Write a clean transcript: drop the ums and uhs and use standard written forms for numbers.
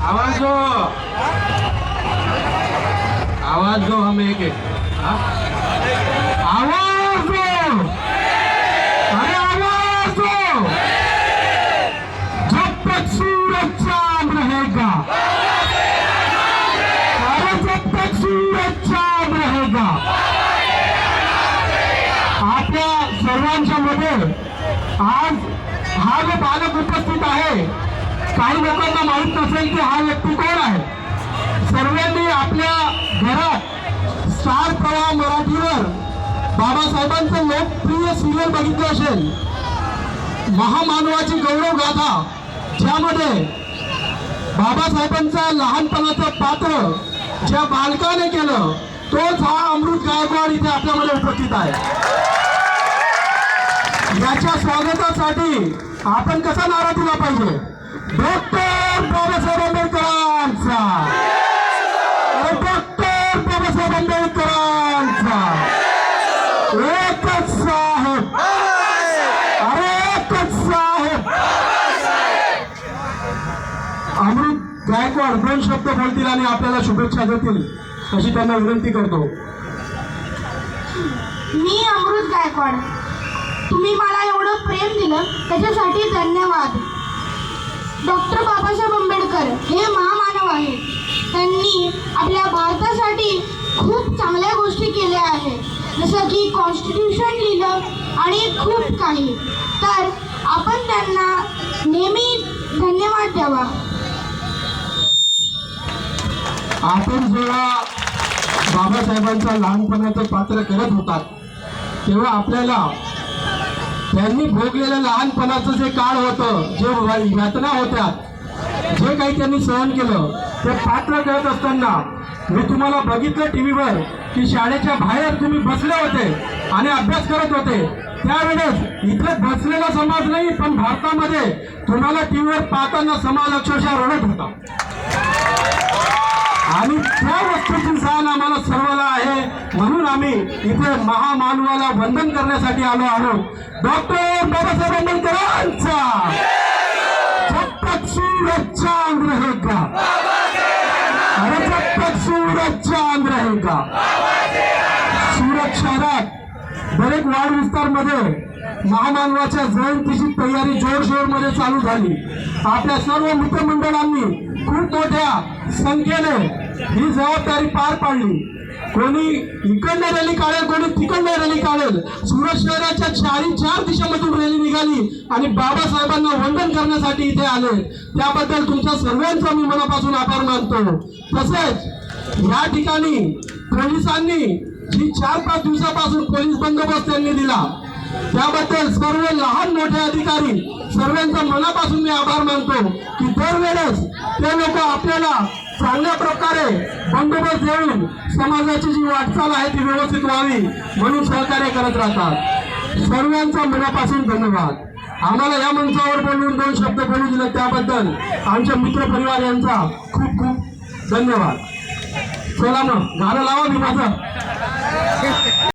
आवाज दो, आवाज दो, हम एक एक आवाज दो, अरे आवाज दो। जब तक सूरज चांद रहेगा, अरे जब तक सूरज चांद रहेगा, आपल्या सर्वांच्या मध्ये आज हा जो बालक उपस्थित आहे, काही लोकांना माहित नसेल की हा व्यक्ती कोण आहे। सर्वांनी आपल्या घरात स्टार प्रवाह मराठीवर बाबासाहेबांचं लोकप्रिय सिरियल बघितलं असेल, महामानवाची गौरव गाथा, ज्यामध्ये बाबासाहेबांचा लहानपणाचं पात्र ज्या बालकाने केलं, तोच हा अमृत गायकवाड इथे आपल्यामध्ये उपस्थित आहे। याच्या स्वागतासाठी आपण कसा नारा दिला पाहिजे? डॉक्टर बाबासाहेब आंबेडकरांचा, डॉक्टर बाबासाहेब आंबेडकरांचा, एकच साहेब, अरे एकच साहेब। अमृत गायकवाड दोन शब्द बोलतील आणि आपल्याला शुभेच्छा देतील अशी त्यांना विनंती करतो। मी अमृत गायकवाड, तुम्ही मला एवढं प्रेम दिलं त्याच्यासाठी धन्यवाद। डॉक्टर बाबासाहेब आंबेडकर हे महामानव आहेत, त्यांनी आपल्या भारतासाठी खूप चांगल्या गोष्टी केल्या आहेत, जसं की कॉन्स्टिट्यूशन लिहिलं आणि खूप काही। तर आपण त्यांना नेहमी धन्यवाद द्यावा। आपण जेव्हा बाबासाहेबांचा लहानपणाचं पात्र करत होतात, तेव्हा आपल्याला त्यांनी भोगलेलं लहानपणाचं जे काळ होतं, जे यातना होत्या, जे काही त्यांनी सहन केलं, ते पात्र करत असताना मी तुम्हाला बघितलं टीव्हीवर की शाळेच्या बाहेर तुम्ही बसले होते आणि अभ्यास करत होते। त्यावेळेस इथे बसलेला समाज नाही, पण भारतामध्ये तुम्हाला टीव्हीवर पाहताना समाज अक्षरशः रडत होता। आणि त्या वस्तूची जाण आम्हाला सर्वांना आहे, म्हणून आम्ही इथे महामानवाला वंदन करण्यासाठी आलो आहोत। डॉक्टर बाबासाहेब आंबेडकरांचा जब तक सूरज चांद रहेगा, अरे जब तक सूरज चांद रहेगा। सुरत शहरात बरेच वाढ विस्तार मध्ये महामानवाच्या जयंतीची तयारी जोरशोर मध्ये चालू झाली। आपल्या सर्व मित्रमंडळांनी खूप मोठ्या संख्येने ही जबाबदारी पार पाडली। कोणी इकडनं रॅली काढेल, कोणी तिकडनं रॅली काढेल। सुरत शहराच्या चार दिशांमधून रॅली निघाली आणि बाबासाहेबांना वंदन करण्यासाठी इथे आले। त्याबद्दल तुमच्या सर्वांचा मी मनापासून आभार मानतो। तसेच या ठिकाणी पोलिसांनी जी 4-5 दिवसापासून पोलीस बंदोबस्त त्यांनी दिला, त्याबद्दल सर्व लहान मोठे अधिकारी सर्वांचा मनापासून मी आभार मानतो की दरवेळेस ते लोक आपल्याला चांगल्या प्रकारे बंदोबस्त देऊन समाजाची जी वाटचाल आहे ती व्यवस्थित व्हावी म्हणून सहकार्य करत राहतात। सर्वांचा मनापासून धन्यवाद। आम्हाला या मंचावर बोलून 2 शब्द बोलू दिले त्याबद्दल आमच्या मित्रपरिवार यांचा खूप खूप धन्यवाद। चला मग गाणं लावा मी माझं।